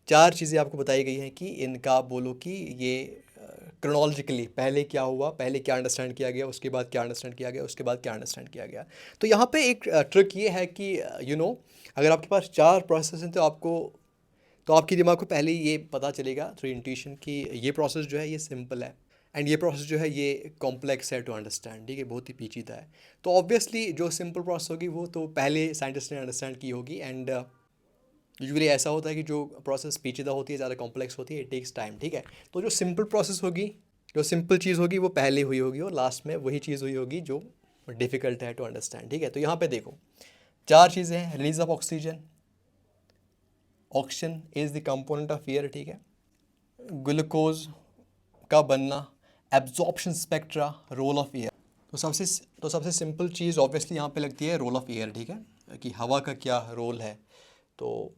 4 चीज़ें आपको बताई गई हैं कि इनका आप बोलो कि ये क्रोनोलॉजिकली पहले क्या हुआ, पहले क्या अंडरस्टैंड किया गया, उसके बाद क्या अंडरस्टैंड किया गया, उसके बाद क्या अंडरस्टैंड किया गया। तो यहाँ पे एक ट्रिक ये है कि अगर आपके पास 4 प्रोसेस हैं तो आपके दिमाग को पहले ही ये पता चलेगा थ्रू इंट्यूशन कि ये प्रोसेस जो है ये सिंपल है एंड ये प्रोसेस जो है ये कॉम्प्लेक्स है टू अंडरस्टैंड, ठीक है, बहुत ही पेचीदा है। तो ऑब्वियसली जो सिंपल प्रोसेस होगी वो तो पहले साइंटिस्ट ने अंडरस्टैंड की होगी एंड यूजुअली ऐसा होता है कि जो प्रोसेस पेचीदा होती है, ज़्यादा कॉम्प्लेक्स होती है, इट टेक्स टाइम, ठीक है। तो जो सिंपल प्रोसेस होगी, जो सिंपल चीज़ होगी वो पहले हुई होगी और लास्ट में वही चीज़ हुई होगी जो डिफ़िकल्ट है टू अंडरस्टैंड, ठीक है। तो यहाँ पे देखो 4 चीज़ें हैं। Release of oxygen, oxygen is the component of air, ठीक है। ग्लूकोज का बनना, absorption spectra, role of air. तो सबसे सिंपल चीज़ ऑब्वियसली यहाँ पे लगती है रोल ऑफ एयर, ठीक है, कि हवा का क्या रोल है। तो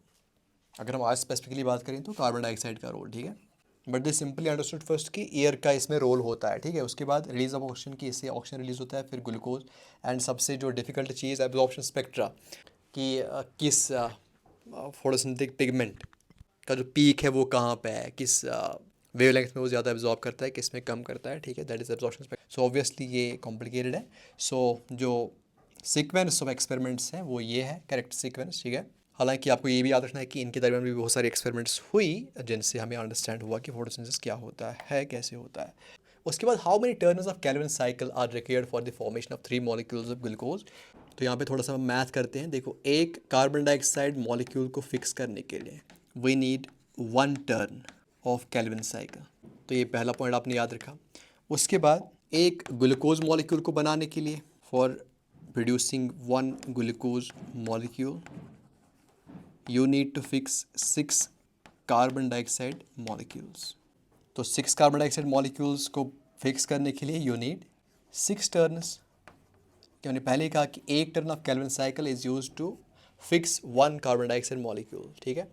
अगर हम आज स्पेसिफिकली बात करें तो कार्बन डाइऑक्साइड का रोल, ठीक है। But they simply understood first कि एयर का इसमें रोल होता है, ठीक है। उसके बाद रिलीज ऑफ ऑक्सीजन की, इससे ऑक्सीजन रिलीज होता है, फिर ग्लूकोज एंड सबसे जो डिफ़िकल्ट चीज़ एब्जॉर्प्शन स्पेक्ट्रा कि किस फोटोसिंथेटिक पिगमेंट का जो पीक है वो कहाँ पे है, किस वेवलेंथ में वो ज़्यादा एब्जॉर्ब करता है, किस में कम करता है, ठीक है। That is absorption spectra. So obviously ये कॉम्प्लिकेटेड है। सो जो सीक्वेंस ऑफ एक्सपेरिमेंट्स हैं वो ये है करेक्ट सीक्वेंस, ठीक है। हालांकि आपको ये भी याद रखना है कि इनके दरमियान भी बहुत सारे एक्सपेरिमेंट्स हुई जिनसे हमें अंडरस्टैंड हुआ कि फोटोसिंथेसिस क्या होता है, कैसे होता है। उसके बाद how many turns of Calvin cycle are required for the formation of 3 molecules of glucose. तो यहाँ पे थोड़ा सा मैथ करते हैं। देखो, एक कार्बन डाइऑक्साइड मॉलिक्यूल को फिक्स करने के लिए we need 1 turn of Calvin cycle. तो ये पहला पॉइंट आपने याद रखा। उसके बाद एक ग्लूकोज मॉलिक्यूल को बनाने के लिए for producing 1 glucose molecule you need to fix 6 carbon dioxide molecules. तो 6 कार्बन डाइऑक्साइड मॉलिक्यूल्स को फिक्स करने के लिए यू नीड 6 टर्न्स। हमने पहले ही कहा कि एक turn of Calvin cycle is use to fix 1 carbon dioxide molecule, ठीक है।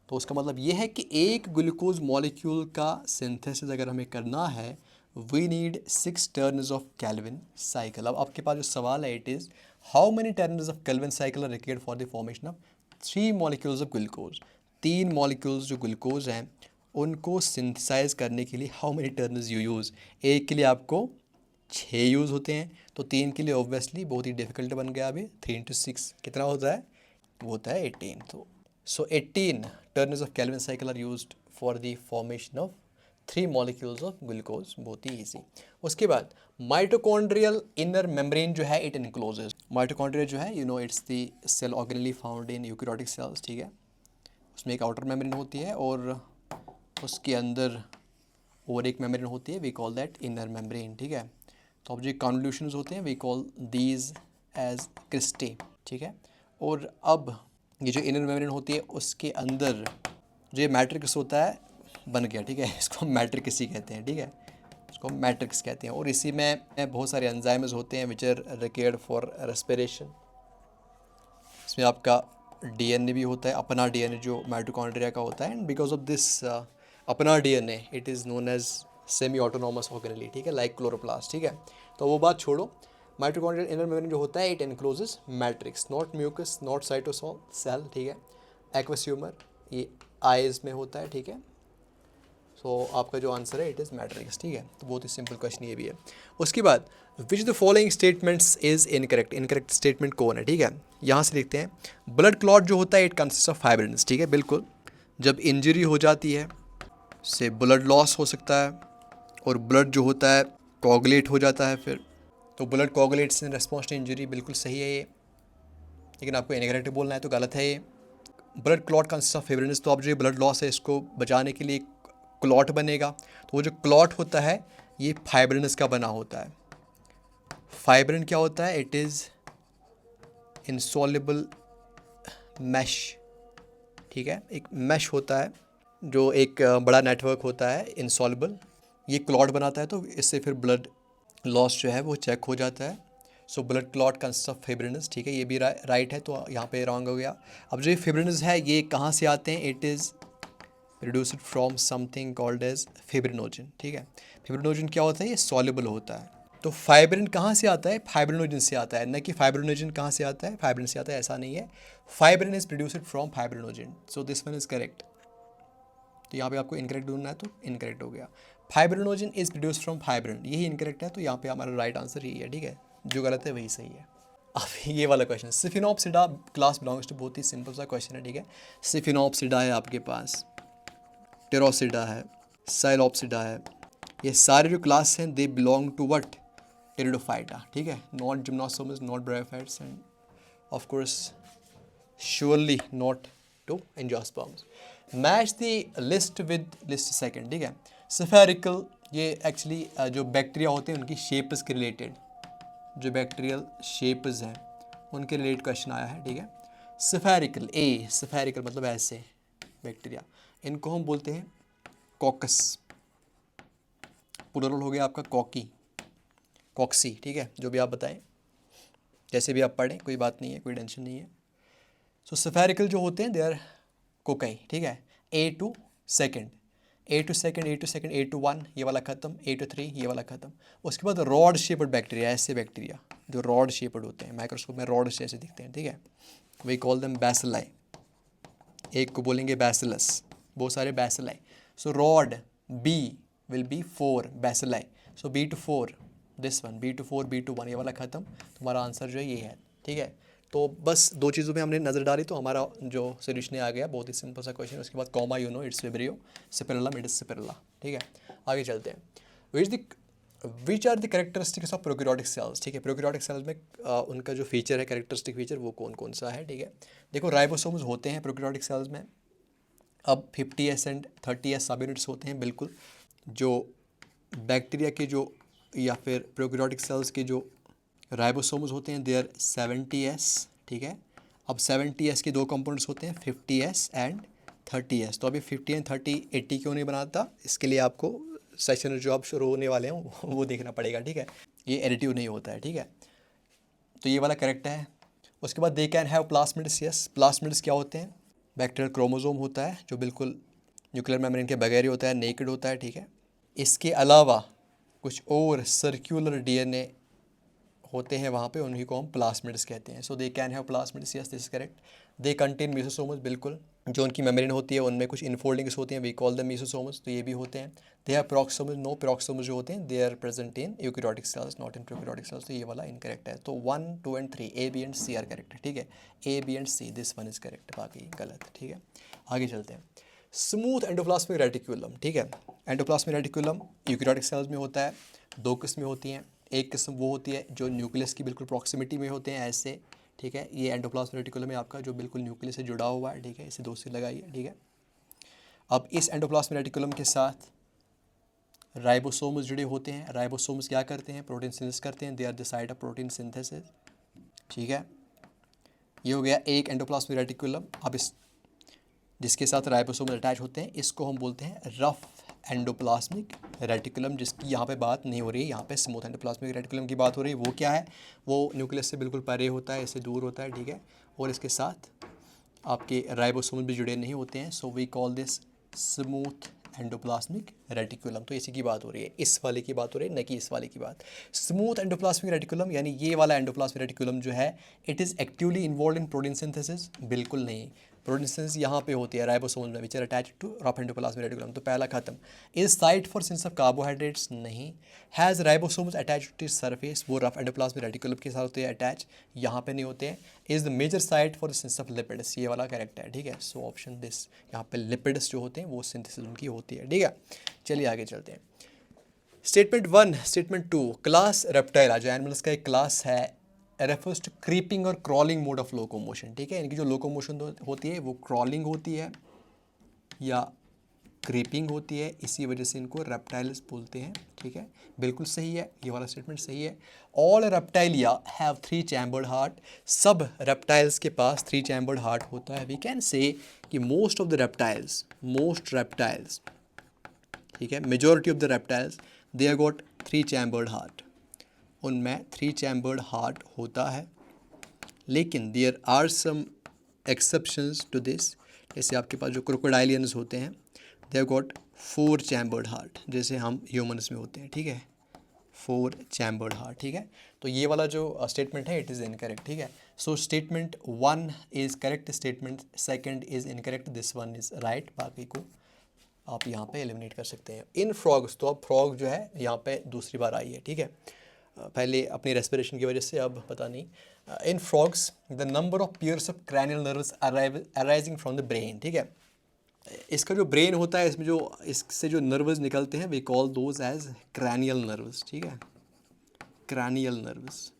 तो उसका मतलब ये है कि एक ग्लूकोज मॉलिक्यूल का सिंथेसिस अगर हमें करना है we need 6 turns of Calvin cycle. अब आपके पास जो सवाल है it is how many turns of Calvin cycle are required for the formation of 3 molecules of glucose. 3 molecules जो ग्लूकोज हैं उनको सिंथेसाइज करने के लिए how many turns you use. एक के लिए आपको 6 यूज़ होते हैं, तो 3 के लिए ऑब्वियसली बहुत ही डिफिकल्ट बन गया। अभी 3 इंटू 6 कितना होता है, वो होता है 18। तो so 18 turns of Kelvin cycle are used for the formation of 3 molecules of glucose, बहुत ही easy। उसके बाद mitochondrial inner membrane जो है it encloses। mitochondria जो है it's the cell organelle found in eukaryotic cells, ठीक है। उसमें एक outer membrane होती है और उसके अंदर और एक membrane होती है, we call that inner membrane, ठीक है। तो अब जो convolutions होते हैं we call these as cristae, ठीक है। और अब ये जो इनर मेम्ब्रेन होती है उसके अंदर जो ये मैट्रिक्स होता है बन गया, ठीक है। इसको हम मैट्रिक्स ही कहते हैं, ठीक है, इसको हम मैट्रिक्स कहते हैं। और इसी में बहुत सारे एंजाइम्स होते हैं which are required for respiration. इसमें आपका डीएनए भी होता है, अपना डीएनए जो माइटोकॉन्ड्रिया का होता है। एंड बिकॉज ऑफ दिस अपना DNA it is known as semi autonomous organelle, ठीक है, लाइक क्लोरोप्लास्ट, ठीक है। तो वो बात छोड़ो। माइटोकॉन्ड्रियल इनर मेम्ब्रेन जो होता है it encloses matrix, not mucus, not cytosol cell, ठीक है। एक्वस ह्यूमर ये आइज में होता है, ठीक है। सो आपका जो आंसर है इट इज़ मैट्रिक्स, ठीक है। तो बहुत ही सिंपल क्वेश्चन ये भी है। उसके बाद which the following statements is incorrect. Incorrect statement कौन है, ठीक है। यहाँ से लिखते हैं ब्लड क्लॉट जो होता है इट कंसिस्ट ऑफ फाइब्रिन्स, ठीक है, बिल्कुल। जब इंजरी हो जाती है से ब्लड लॉस हो सकता है और ब्लड जो होता है कोगुलेट हो जाता है फिर। तो blood coagulates in response to injury, बिल्कुल सही है ये, लेकिन आपको इनकरेक्ट बोलना है तो गलत है ये। Blood clot consist of fibrins, तो अब जो ब्लड लॉस है इसको बचाने के लिए क्लॉट बनेगा। तो वो जो क्लॉट होता है ये फाइब्रिन्स का बना होता है। फाइब्रिन क्या होता है, इट इज़ इनसॉल्युबल मैश, ठीक है। एक मैश होता है जो एक बड़ा नेटवर्क होता है इनसॉल्युबल, ये क्लॉट बनाता है। तो इससे फिर ब्लड लॉस जो है वो चेक हो जाता है। So blood clot consist of fibrins, ठीक है, ये भी राइट है, तो यहाँ पे रॉन्ग हो गया। अब जो ये फिब्रिनस है ये कहाँ से आते हैं, it is produced from something called as fibrinogen, ठीक है। फिब्रिनोजन क्या होता है, ये सॉल्युबल होता है। तो फाइब्रिन कहाँ से आता है, फाइब्रिनोजन से आता है, न कि फाइब्रिनोजन कहाँ से आता है, फाइब्रिन से आता है, ऐसा नहीं है। Fibrin is produced from fibrinogen, so this one is correct. तो यहाँ पे आपको इनकरेक्ट ढूंढना है तो इनकरेक्ट हो गया। Fibrinogen is produce from fibrin, यही इनकरेक्ट है, तो यहाँ पे हमारा राइट आंसर यही है, ठीक है, जो गलत है वही सही है। अब ये वाला क्वेश्चन, सिफिनोप्सिडा क्लास बिलोंग्स टू, बहुत ही सिंपल सा क्वेश्चन है, ठीक है। सिफिनोप्सिडा है आपके पास, टेरोसिडा है, साइलोप्सिडा है, ये सारे जो क्लास हैं they belong to what, pteridophyta, ठीक है, not gymnosperms, not bryophytes and of course surely not to angiosperms. Match the list with list second, ठीक है। Spherical, ये एक्चुअली जो बैक्टीरिया होते हैं उनकी शेप्स के रिलेटेड, जो बैक्टीरियल शेप्स हैं उनके रिलेटेड क्वेश्चन आया है, ठीक है। स्फेरिकल, स्फेरिकल मतलब ऐसे बैक्टीरिया, इनको हम बोलते हैं कॉकस, प्लूरल हो गया आपका कॉकी, कॉक्सी, ठीक है, जो भी आप बताएं, जैसे भी आप पढ़ें, कोई बात नहीं है, कोई टेंशन नहीं है। सो स्फेरिकल जो होते हैं दे आर कोकाई, ठीक है। A to second, A to second, A to second, A to one, ये वाला खत्म, ए टू थ्री, ये वाला खत्म। उसके बाद रॉड शेप्ड बैक्टीरिया, ऐसे बैक्टीरिया जो रॉड शेप्ड होते हैं, माइक्रोस्कोप में रॉड जैसे दिखते हैं, ठीक है, वी कॉल देम बैसिलाई, एक को बोलेंगे बैसिलस, बहुत सारे bacilli. So rod B will be 4 bacilli, so B to 4 this one, B to 4, B to 1, ये वाला खत्म, तुम्हारा आंसर जो है ये है, ठीक है। तो बस दो चीज़ों पे हमने नज़र डाली तो हमारा जो सोल्यूशन आ गया, बहुत ही सिंपल सा क्वेश्चन। उसके बाद comma it's vibrio spirillum, it is spirilla, ठीक है। आगे चलते हैं, which are the characteristics of prokaryotic cells, ठीक है। प्रोकैरियोटिक सेल्स में उनका जो फीचर है, कैरेक्टरिस्टिक फीचर, वो कौन कौन सा है, ठीक है। देखो राइबोसोम्स होते हैं प्रोकैरियोटिक सेल्स में, अब 50s एंड 30s सब यूनिट्स होते हैं, बिल्कुल। जो बैक्टीरिया के जो या फिर प्रोकैरियोटिक सेल्स के जो राइबोसोम्स होते हैं दे आर 70s, ठीक है। अब 70s के दो कंपोनेंट्स होते हैं 50s एंड 30s। तो अभी 50 एंड 30 80 क्यों नहीं बनाता, इसके लिए आपको सेशन जो आप शुरू होने वाले हैं वो देखना पड़ेगा, ठीक है। ये एडिटिव नहीं होता है, ठीक है। तो ये वाला करेक्ट है। उसके बाद दे कैन हैव प्लास्मिड्स, यस, प्लास्मिड्स क्या होते हैं, बैक्टीरियल क्रोमोसोम होता है जो बिल्कुल न्यूक्लियर मेम्ब्रेन के बगैर ही होता है, नेकेड होता है, ठीक है। इसके अलावा कुछ और सर्क्यूलर डीएनए होते हैं वहाँ पे, उन्हीं को हम प्लास्मिड्स कहते हैं। So they can have plasmids, yes this is correct. They contain mesosomes, बिल्कुल, जो उनकी मेम्ब्रेन होती है उनमें कुछ इनफोल्डिंग्स होती हैं, वी कॉल देम मेसोसोम्स, तो ये भी होते हैं। दे हैव पेरोक्सोम्स, नो, पेरोक्सोम्स जो होते हैं they are present in eukaryotic cells, not in prokaryotic cells, तो ये वाला इनकरेक्ट है। तो 1, 2 and 3 A B and C are correct, ठीक है। A B and C, this one is correct, बाकी गलत, ठीक है। आगे चलते हैं, स्मूथ एंडोप्लाज्मिक रेटिकुलम, ठीक है। एंडोप्लाज्मिक रेटिकुलम यूकैरियोटिक सेल्स में होता है, दो किस्में होती हैं। एक किस्म वो होती है जो न्यूक्लियस की बिल्कुल प्रॉक्सिमिटी में होते हैं ऐसे, ठीक है। ये एंडोप्लाज्मिक रेटिकुलम है आपका जो बिल्कुल न्यूक्लियस से जुड़ा हुआ है, ठीक है, इसे 2 से लगाइए, ठीक है। अब इस एंडोप्लाज्मिक रेटिकुलम के साथ राइबोसोम्स जुड़े होते हैं। राइबोसोम्स क्या करते हैं, प्रोटीन सिंथेसिस करते हैं, they are the site of protein synthesis, ठीक है। ये हो गया एक एंडोप्लाज्मिक रेटिकुलम। अब इस जिसके साथ राइबोसोम्स अटैच होते हैं इसको हम बोलते हैं रफ एंडोप्लाज्मिक रेटिकुलम, जिसकी यहाँ पे बात नहीं हो रही है, यहाँ पे स्मूथ एंडोप्लाज्मिक रेटिकुलम की बात हो रही है। वो क्या है, वो न्यूक्लियस से बिल्कुल परे होता है, इससे दूर होता है, ठीक है, और इसके साथ आपके राइबोसोम्स भी जुड़े नहीं होते हैं। So we call this smooth endoplasmic reticulum. तो इसी की बात हो रही है, इस वाले की बात हो रही है, न कि इस वाले की बात। स्मूथ एंडोप्लाज्मिक रेटिकुलम यानी ये वाला एंडोप्लाज्मिक रेटिकुलम जो है, it is actively involve in protein synthesis, बिल्कुल नहीं। प्रोटीन सिंथेसिस यहाँ पे होती है राइबोसोम्स में, which are attached to rough endoplasmic reticulum, तो पहला खत्म। Is site for synthesis of carbohydrates, नहीं। Has ribosomes attach to surface, वो रफ एंडोप्लाज्मिक रेटिकुलम के साथ होते हैं अटैच, यहाँ पे नहीं होते हैं। Is the major site for the synthesis of lipids, ये वाला करेक्ट है, ठीक है। सो ऑप्शन दिस, यहाँ पे लिपिड्स जो होते हैं वो सिंथेसिस उनकी होती है, ठीक है। चलिए आगे चलते हैं। स्टेटमेंट 1, स्टेटमेंट 2, क्लास रेप्टाइल, जो एनिमल्स का एक क्लास है, रेफर्स टू क्रीपिंग और क्रॉलिंग मोड ऑफ लोकोमोशन, ठीक है। इनकी जो लोकोमोशन होती है वो क्रॉलिंग होती है या क्रीपिंग होती है, इसी वजह से इनको रेप्टाइल्स बोलते हैं, ठीक है। बिल्कुल सही है, ये वाला स्टेटमेंट सही है। All Reptilia have 3 chambered heart, सब रेप्टाइल्स के पास 3 चैम्बर्ड हार्ट होता है। वी कैन से कि मोस्ट ऑफ द रेप्टाइल्स, ठीक है, majority of the reptiles they have got 3 chambered heart, उनमें 3 चैम्बर्ड हार्ट होता है। लेकिन there are some exceptions to this, जैसे आपके पास जो क्रोकोडाइलियंस होते हैं they have got 4 chambered heart, जैसे हम ह्यूमंस में होते हैं, ठीक है, 4 चैम्बर्ड हार्ट, ठीक है। तो ये वाला जो स्टेटमेंट है इट इज़ इनकरेक्ट, ठीक है। So statement 1 is correct, statement 2 is incorrect, this one is right, बाकी को आप यहाँ पे एलिमिनेट कर सकते हैं। इन फ्रॉग्स, तो अब फ्रॉग जो है यहाँ पे दूसरी बार आई है, ठीक है। पहले अपनी रेस्पिरेशन की वजह से, अब पता नहीं। इन frogs the number of pairs of cranial nerves arising from the brain, ठीक है। इसका जो ब्रेन होता है, इसमें जो इससे जो नर्व्स निकलते हैं, we call those as cranial nerves, ठीक है, क्रैनियल नर्व्स।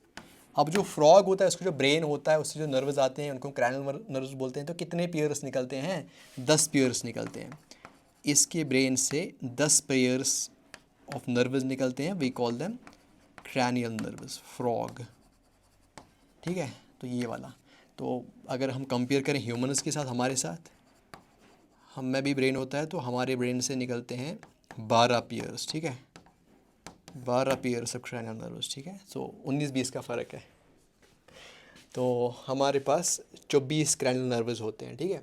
अब जो फ्रॉग होता है, उसका जो ब्रेन होता है, उससे जो नर्व्स आते हैं, उनको क्रैनियल नर्व्स बोलते हैं। तो कितने पेयर्स निकलते हैं? 10 पेयर्स निकलते हैं। इसके ब्रेन से 10 पेयर्स ऑफ नर्व्स निकलते हैं, we call them cranial nerves, frog, ठीक है। तो ये वाला, तो अगर हम कंपेयर करें ह्यूमंस के साथ, हमारे साथ, हम में भी ब्रेन होता है, तो हमारे ब्रेन से निकलते हैं 12 पेयर्स, ठीक है, 12 पेयर्स ऑफ क्रैनियल नर्व्स, ठीक है। सो 19-20 का फ़र्क है। तो हमारे पास 24 क्रैनियल नर्व्स होते हैं, ठीक है।